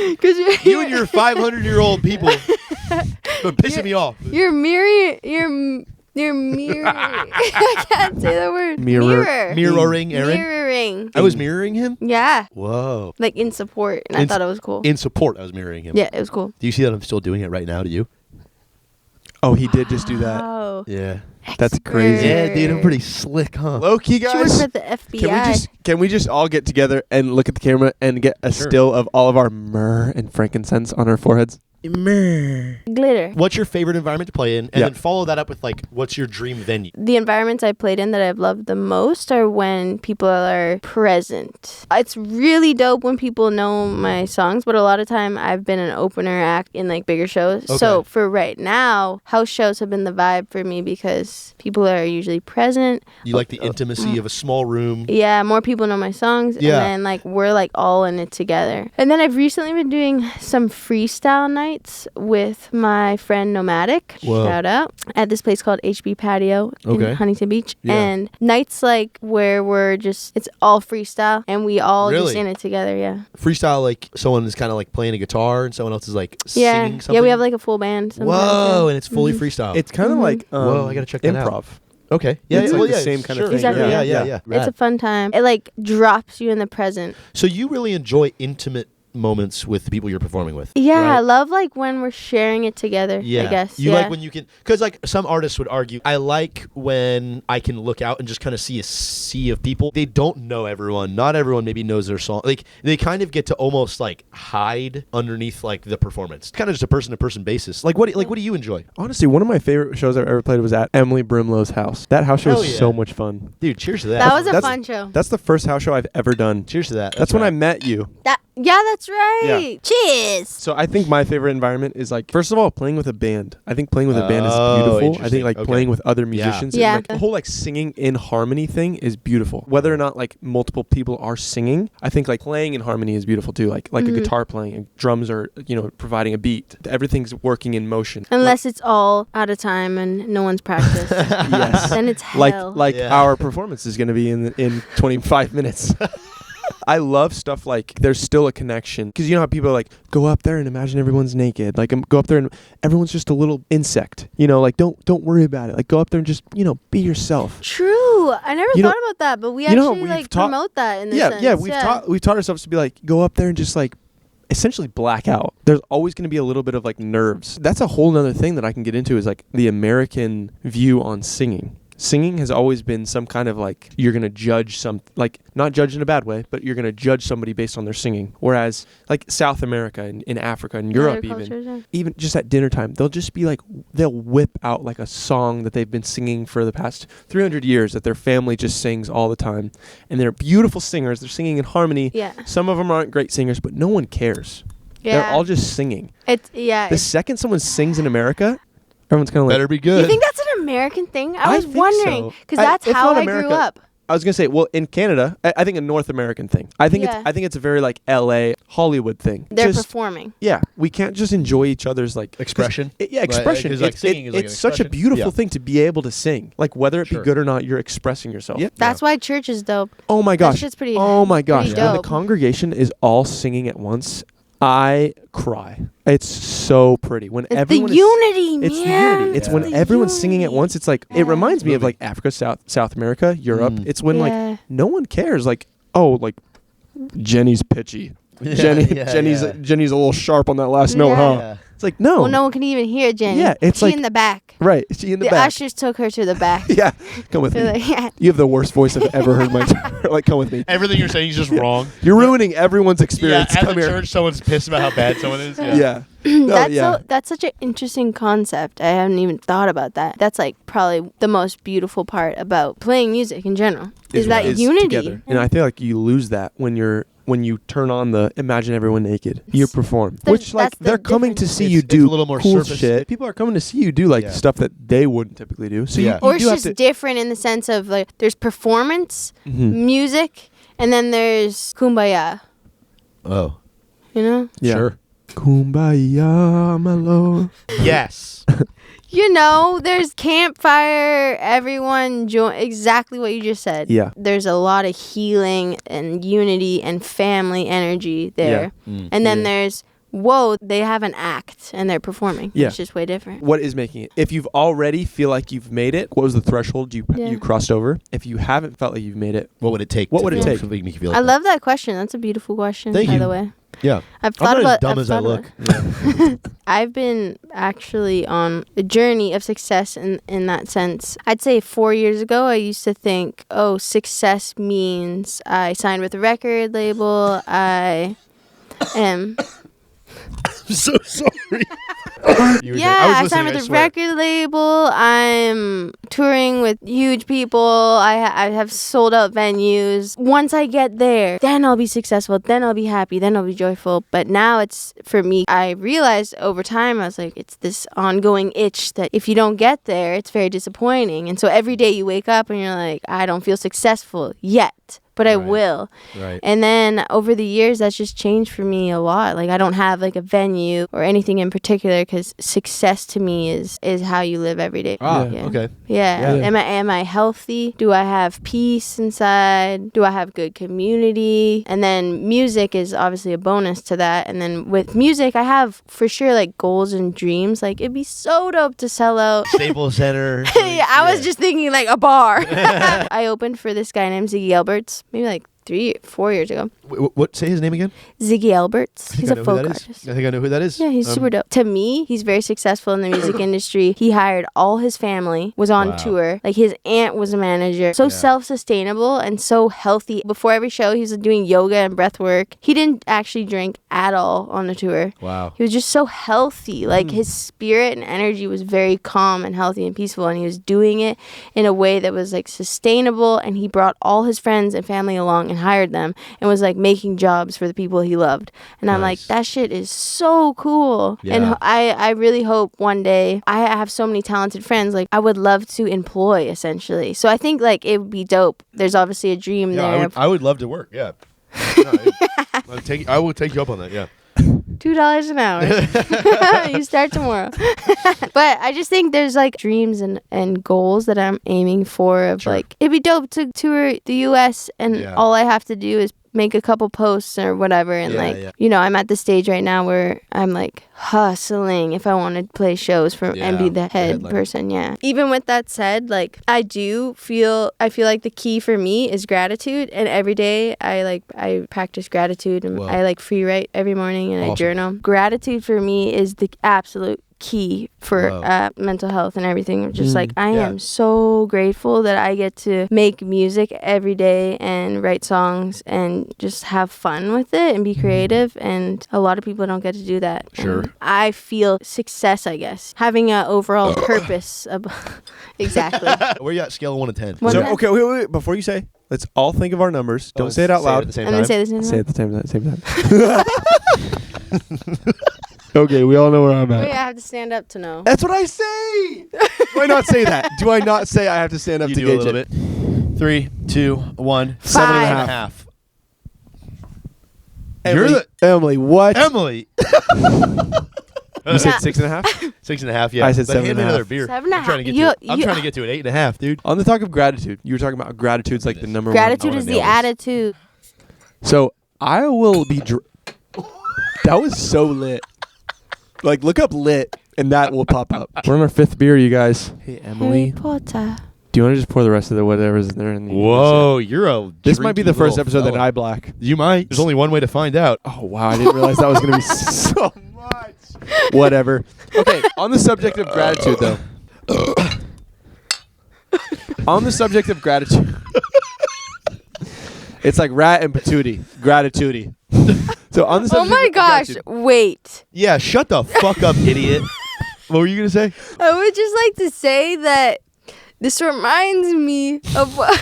Because
You and your 500-year-old people are pissing me off.
You're mirroring. You're mirroring. I can't say the word.
Mirroring
Aaron.
Mirroring.
I was mirroring him?
Yeah.
Whoa.
Like in support, and I
In-
thought it was cool.
In support, I was mirroring him.
Yeah, it was cool.
Do you see that I'm still doing it right now to you?
Oh, he did just do that.
Oh,
Yeah.
That's crazy.
Yeah, dude, I'm pretty slick, huh?
Low key,
She works
guys.
at the FBI.
Can we just all get together and look at the camera and get a
Sure.
still of all of our myrrh and frankincense on our foreheads?
Glitter.
What's your favorite environment to play in? And
Yeah.
then follow that up with like, what's your dream venue?
The environments I played in that I've loved the most are when people are present. It's really dope when people know my songs, but a lot of time I've been an opener act in like bigger shows.
Okay.
So for right now, house shows have been the vibe for me because people are usually present.
You like the intimacy of a small room.
Yeah, more people know my songs,
Yeah.
and then like we're like all in it together. And then I've recently been doing some freestyle nights with my friend Nomadic.
Whoa.
Shout out at this place called HB Patio
Okay.
in Huntington Beach.
Yeah.
And nights like where we're just it's all freestyle and we all just
Really?
in it together. Yeah,
Freestyle, like someone is kind of like playing a guitar and someone else is like
yeah,
singing something.
yeah. We have like a full band. sometimes,
Whoa,
yeah.
and it's fully
Mhm.
freestyle.
It's kind of like
Whoa, I gotta check that
improv.
out. Okay. Yeah,
It's
yeah,
like
well,
the
yeah,
same kind
sure.
of thing.
Exactly,
Yeah,
yeah.
yeah.
It's a fun time. It like drops you in the present.
So you really enjoy intimate moments with the people you're performing with.
Yeah, I
right?
love like when we're sharing it together.
Yeah.
I guess.
You
yeah.
like when you can, because like some artists would argue, I like when I can look out and just kind of see a sea of people. They don't know everyone. Not everyone maybe knows their song. Like they kind of get to almost like hide underneath like the performance. Kind of just a person to person basis. Like what do you enjoy?
Honestly, one of my favorite shows I've ever played was at Emily Brimlow's house. That house show
Hell
is
yeah.
so much fun.
Dude, cheers to that.
That was a
That's-
fun show.
That's the first house show I've ever done.
Cheers to that.
That's when I
right.
met you.
Yeah, that's right. Cheers.
So I think my favorite environment is like, first of all, playing with a band. I think playing with a band is
Oh,
beautiful. I
interesting.
think like
Okay.
playing with other musicians. and,
Yeah.
like, the whole like singing in harmony thing is beautiful. Whether or not like multiple people are singing, I think like playing in harmony is beautiful too. Like a guitar playing, and drums are providing a beat. Everything's working in motion.
Unless it's all out of time and no one's practiced.
Yes.
Then it's hell.
Like
Yeah.
our performance is going to be in 25 minutes. I love stuff like there's still a connection, because you know how people are like, go up there and imagine everyone's naked, like go up there and everyone's just a little insect, like don't worry about it, like go up there and just be yourself.
True. I never
You know-
thought about that, but we
you know how
actually
we've
like
taught-
promote that in this
Yeah,
sense.
yeah, we've taught ourselves to be like, go up there and just like essentially black out. There's always going to be a little bit of like nerves. That's a whole nother thing that I can get into, is like the American view on singing. Singing has always been some kind of like, you're going to judge like not judge in a bad way, but you're going to judge somebody based on their singing. Whereas like South America and in Africa and Europe
Other cultures, yeah.
even just at dinner time, they'll just be like, they'll whip out like a song that they've been singing for the past 300 years that their family just sings all the time. And they're beautiful singers. They're singing in harmony.
Yeah.
Some of them aren't great singers, but no one cares.
Yeah.
They're all just singing.
The
Second someone sings in America, everyone's kind of like,
Better be good.
You think that's an American thing? I
I
was
think
wondering,
so.
because that's
If
how
not
I
America,
grew up.
I was gonna say, well, in Canada, I think a North American thing. I think
Yeah.
it's a very like LA Hollywood thing.
They're
Just-
performing.
Yeah, we can't just enjoy each other's like
Expression?
Expression.
'cause, like,
It's-
singing is like an
it's such a
expression.
beautiful
Yeah.
thing to be able to sing. Like whether it
Sure.
be good or not, you're expressing yourself.
Yep.
That's why church is dope.
Oh my
That
gosh.
shit's pretty.
Oh my gosh.
pretty
When the
dope.
congregation is all singing at once, I cry. It's so pretty. When
It's the
everyone is
unity, man.
It's the unity. It's
Yeah.
when
the
everyone's singing at
unity.
once. It's like,
Yeah.
it reminds me of
Moving.
like Africa, South America, Europe.
Mm.
It's when
Yeah.
like no one cares. Like, oh, like Jenny's pitchy.
Yeah,
Jenny's
yeah.
Jenny's a little sharp on that last note,
Yeah.
huh?
Yeah.
It's like, no.
Well, no one can even hear Jenny.
Yeah, it's
she
like-
in the back.
Right. Is she in the
The
back?
ushers took her to the back.
Yeah. Come with
They're
me.
like, yeah.
You have the worst voice I've ever heard in my entire like, come with me.
Everything you're saying is just wrong.
You're ruining everyone's experience.
Yeah, at
Come
the
here.
church, someone's pissed about how bad someone is.
Yeah. No,
That's
yeah.
that's such an interesting concept. I haven't even thought about that. That's like probably the most beautiful part about playing music in general. Is that
is
unity.
together. And I feel like you lose that when you turn on the imagine everyone naked. You perform.
There's-
Which like
that's the
they're coming to
difference.
see
It's-
you
it's
do
a little more
cool
surface.
shit. People are coming to see you do like
Yeah.
stuff that they wouldn't typically do. So
Yeah.
you
Or it's
do have
just
to
different in the sense of like there's performance,
Mhm.
music, and then there's kumbaya.
Oh,
You know?
Yeah.
sure.
Kumbaya, my lord.
Yes.
You know, there's campfire, everyone join exactly what you just said.
Yeah.
There's a lot of healing and unity and family energy there.
Mm.
And then
Yeah.
there's whoa, they have an act and they're performing.
Yeah.
It's just way different.
What is making it? If you've already feel like you've made it, what was the threshold you
Yeah.
crossed over? If you haven't felt like you've made it,
What would it take?
What would it take?
to make you feel like
I
that?
love that question. That's a beautiful question,
Thank
by
you.
the way.
Yeah.
I've
I'm
thought
not
about
as dumb
I've
as I
thought
look.
about- I've been actually on a journey of success in that sense. I'd say 4 years ago, I used to think, oh, success means I signed with a record label. I am
I'm so sorry.
Yeah, I signed with a record label. I'm touring with huge people. I have sold out venues. Once I get there, then I'll be successful. Then I'll be happy. Then I'll be joyful. But now it's, for me, I realized over time, I was like, it's this ongoing itch that if you don't get there, it's very disappointing. And so every day you wake up and you're like, I don't feel successful yet. But I will.
Right.
And then over the years, that's just changed for me a lot. Like, I don't have like a venue or anything in particular, because success to me is how you live every day.
Okay.
Yeah. Am I healthy? Do I have peace inside? Do I have good community? And then music is obviously a bonus to that. And then with music, I have for sure like goals and dreams. Like, it'd be so dope to sell out
Staples Center.
Yeah, I was just thinking like a bar. I opened for this guy named Ziggy Alberts maybe like 3-4 years ago.
What? Say his name again.
Ziggy Alberts. He's a folk artist.
I think I know who that is.
Yeah, he's super dope. To me, he's very successful in the music industry. He hired all his family, was on tour. Like, his aunt was a manager. So self-sustainable and so healthy. Before every show, he was doing yoga and breath work. He didn't actually drink at all on the tour.
Wow.
He was just so healthy. Like, his spirit and energy was very calm and healthy and peaceful. And he was doing it in a way that was like sustainable. And he brought all his friends and family along and hired them and was like making jobs for the people he loved. And I'm like, that shit is so cool.
Yeah.
And I really hope one day, I have so many talented friends, like I would love to employ essentially. So I think like it would be dope. There's obviously a dream there.
I would love to work. Yeah. I will take you up on that. Yeah.
$2 an hour. You start tomorrow. But I just think there's like dreams and goals that I'm aiming for of like, it'd be dope to tour the US and all I have to do is make a couple posts or whatever. And you know, I'm at the stage right now where I'm like hustling if I want to play shows and be the head person. Yeah. Even with that said, like I feel like the key for me is gratitude. And every day I practice gratitude and I like free write every morning and I journal. Gratitude for me is the absolute key for mental health and everything. Just like I am so grateful that I get to make music every day and write songs and just have fun with it and be creative, and a lot of people don't get to do that. And I feel success, I guess, having an overall purpose. Exactly.
Where you at? Scale of 1 to 10.
So okay, wait. Before you say, let's all think of our numbers. Don't say it out loud.
Say it
and then say the same
Say it at the same time. Okay, we all know where I'm at.
Wait, I have to stand up to know.
That's what I say. Do I not say that? Do I not say I have to stand up to
do
gauge
a little
it?
bit. 3, 2, 1.
5.5.
Emily, what?
Emily.
You said 6.5?
6.5. Yeah.
I said 7.5.
Hand me another beer.
7.5.
I'm trying to get to an 8.5, dude.
On the talk of gratitude, you were talking about gratitude's like the number one.
Gratitude is the attitude.
So I will be. That was so lit. Like, look up lit, and that will pop up. We're on our 5th beer, you guys. Hey, Emily.
Harry Potter.
Do you want to just pour the rest of the whatever's in there?
Whoa, you're a.
This might be the first episode
fella.
that I black.
You might. There's only one way to find out.
Oh, wow. I didn't realize that was going to be so much. Whatever. Okay, on the subject of gratitude, though. On the subject of gratitude. It's like rat and patootie. Gratitude. So on the subject
Oh my gosh,
gratitude.
wait.
Yeah, shut the fuck up, idiot. What were you going to say?
I would just like to say that this reminds me of what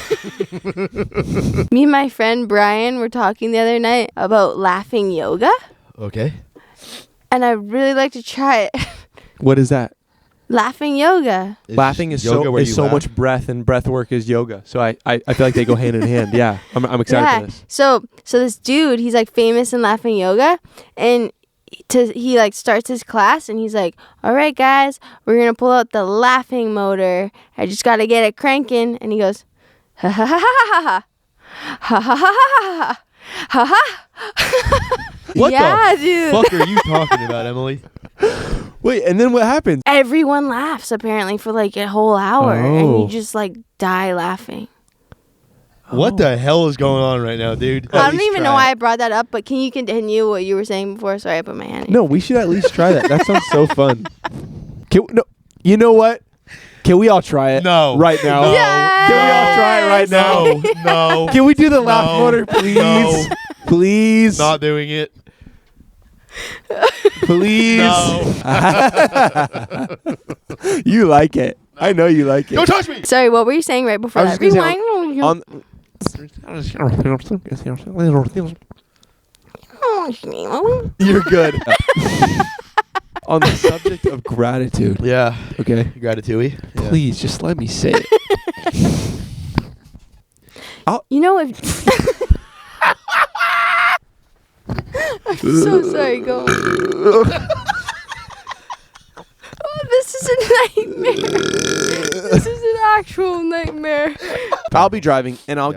me and my friend Brian were talking the other night about laughing yoga.
Okay.
And I'd really like to try it.
What is that?
Laughing yoga.
Laughing is so much breath, and breath work is yoga. So I feel like they go hand in hand. Yeah, I'm excited for this.
So this dude, he's like famous in laughing yoga, and he like starts his class, and he's like, "All right, guys, we're gonna pull out the laughing motor. I just gotta get it cranking." And he goes, "Ha ha ha ha ha ha ha ha ha ha."
What
yeah,
the
dude.
fuck are you talking about, Emily?
Wait, and then what happens?
Everyone laughs apparently for like a whole hour, and
Oh.
you just like die laughing.
What the hell is going on right now, dude?
I don't even know why I brought that up, but can you continue what you were saying before? Sorry, I put my hand in.
No, we should at least try that. That sounds so fun. No, you know what? Can we all try it?
No.
Right now.
No.
Yes!
Can we all try it right now?
No.
Can we do the laugh motor, please?
No.
Please.
Not doing it.
Please.
No.
You like it. I know you like it.
Don't touch me.
Sorry, what were you saying right before
I was
that?
just gonna say,
Rewind.
You're good. On the subject of gratitude.
Yeah.
Okay.
Gratitude.
Please, just let me say it.
You know if I'm so sorry, go on. Oh, this is a nightmare. This is an actual nightmare.
I'll be driving and I'll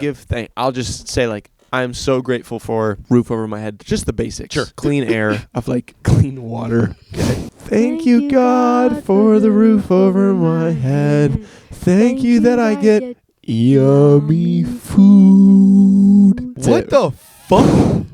I'll just say like I'm so grateful for roof over my head, just the basics.
Sure.
Clean air, of like clean water. Thank you God for the roof over my head. Thank you that I get yummy food.
What the fuck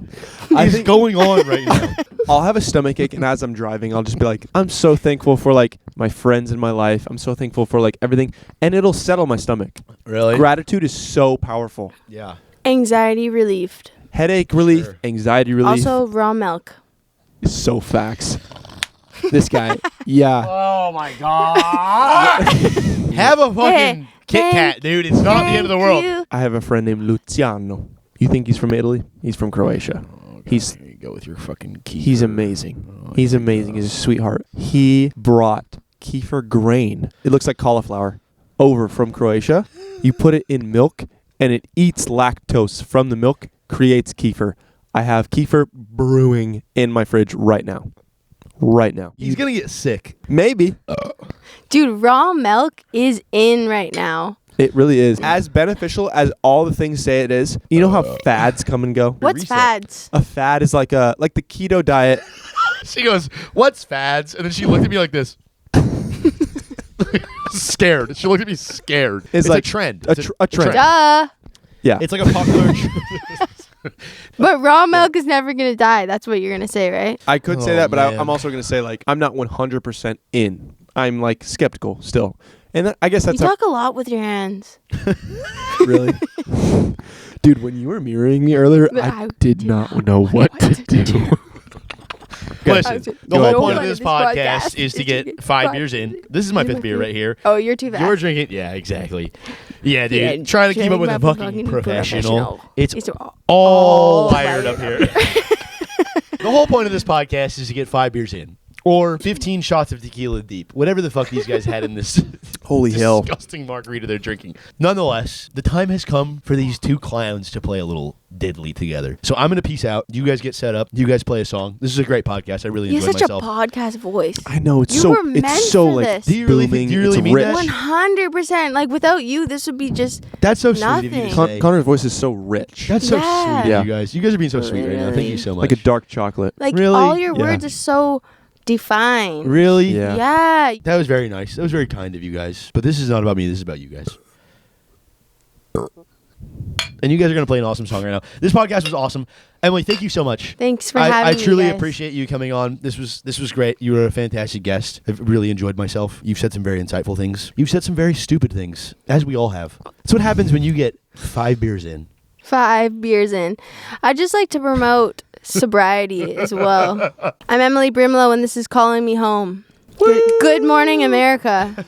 is going on right now?
I'll have a stomach ache, and as I'm driving, I'll just be like, I'm so thankful for like my friends in my life. I'm so thankful for like everything, and it'll settle my stomach.
Really?
Gratitude is so powerful.
Yeah.
Anxiety relieved.
Headache relief,
Sure.
anxiety relief.
Also, raw milk.
Is so facts. This guy, yeah.
Oh my god. Have a fucking Kit Kat, dude. It's not the end of the world.
You.
I have a friend named Luciano. You think he's from Italy? He's from Croatia. He's
Here you go with your fucking kefir.
He's amazing.
Oh,
He's amazing. He's a sweetheart. He brought kefir grain. It looks like cauliflower over from Croatia. You put it in milk, and it eats lactose from the milk, creates kefir. I have kefir brewing in my fridge right now. Right now.
He's gonna get sick.
Maybe.
Dude, raw milk is in right now.
It really is. As beneficial as all the things say it is. You know how fads come and go?
What's
Reset.
fads?
A fad is like the keto diet.
She goes, "What's fads?" And then she looked at me like this. Scared. She looked at me scared. It's
like
a trend.
A
It's
trend.
Duh.
Yeah.
It's like a popular
But raw milk is never going to die. That's what you're going to say, right?
I could say
Oh,
that, but
man.
I'm also going to say, like, I'm not 100% in. I'm, like, skeptical still. And I guess
You
that's
talk a lot with your hands.
really. Dude, when you were mirroring me earlier,
But
I did not know what to do.
Listen,
Go
the
ahead.
whole point of this podcast is to get 5 beers in. This is my fifth beer right here.
Oh, you're too fast.
You're drinking. Yeah, exactly. Yeah, dude.
Yeah,
Trying to keep up with a
drink my
fucking
fucking
professional. It's
It's
all wired up here. The whole point of this podcast is to get 5 beers in. Or 15 shots of tequila deep. Whatever the fuck these guys had in this
Holy hell.
disgusting margarita they're drinking. Nonetheless, the time has come for these two clowns to play a little diddly together. So I'm going to peace out. You guys get set up. You guys play a song. This is a great podcast. I really
You have
enjoyed
such
myself.
a podcast voice.
I know. It's
You
so
were meant
it's so
for
like
this.
Do you really
booming.
do you really
it's
mean
rich.
that?
100%. Like, without you, this would be just...
That's so sweet of you to
Nothing.
say.
Connor's voice is so rich.
That's so
Yeah.
sweet
Yeah.
of you guys. You guys are being so sweet right now. Thank you so much.
like a dark chocolate.
Like,
Really?
all your
Yeah.
words are so defined.
Really?
Yeah.
Yeah.
That was very nice. That was very kind of you guys. But this is not about me. This is about you guys. And you guys are going to play an awesome song right now. This podcast was awesome. Emily, thank you so much.
Thanks for
I
having me,
truly
guys.
appreciate you coming on. This was great. You were a fantastic guest. I've really enjoyed myself. You've said some very insightful things. You've said some very stupid things, as we all have. That's what happens when you get 5 beers in.
5 beers in. I'd just like to promote sobriety as well. I'm Emily Brimlow, and this is Calling Me Home. Good morning, America.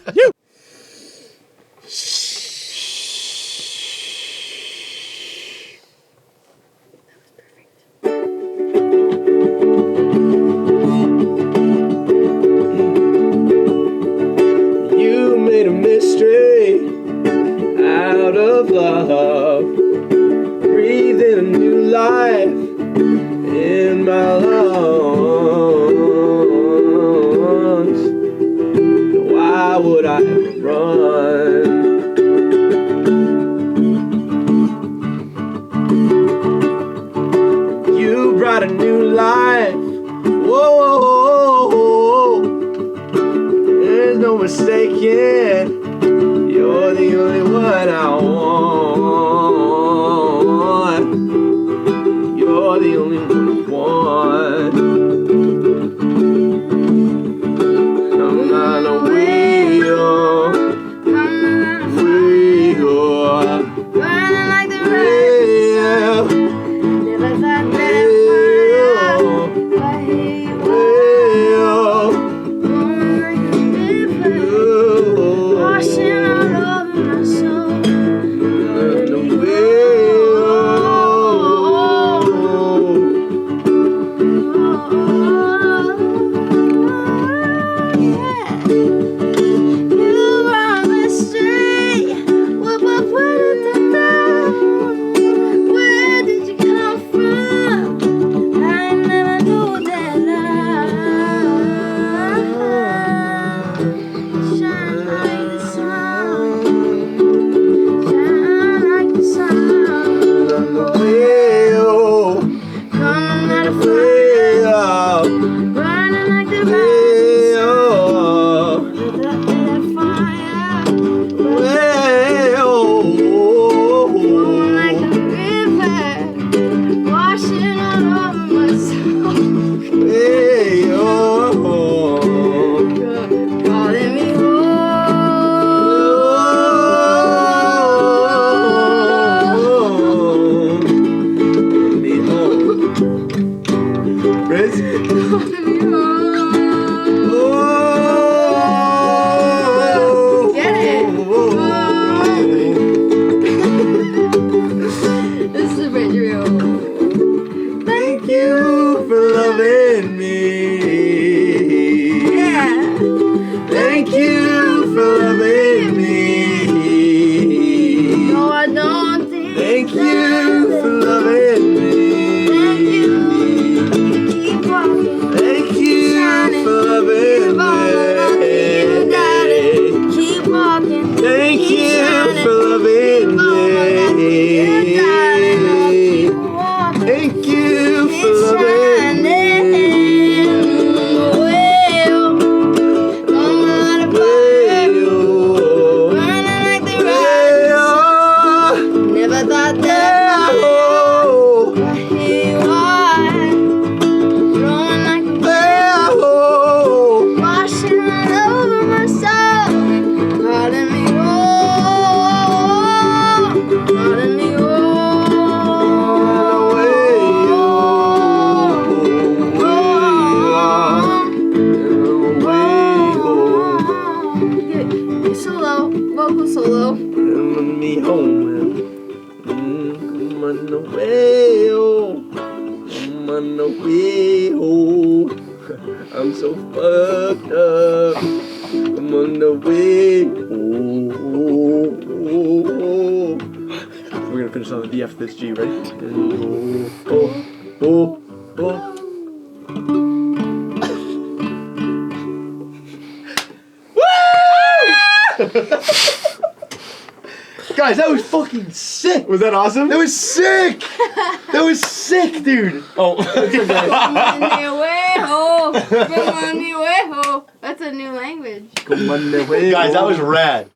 You made a mystery out of love, breathing a new life in my lungs. Why would I run? You brought a new life. Whoa, there's no mistaking. You're the only one I want. You're the only one. I'm on a wheel.
vocal solo.
Come on me home. Come on away, oh. Come on away, oh. I'm so fucked up. I'm on the way. Oh, oh, oh, oh. We're gonna finish on the D after this G, ready? Oh, oh, oh, oh.
Guys, that was fucking sick.
Was that awesome?
That was sick. That was sick, dude.
Oh,
That's a new language.
come on away.
Guys, that was rad.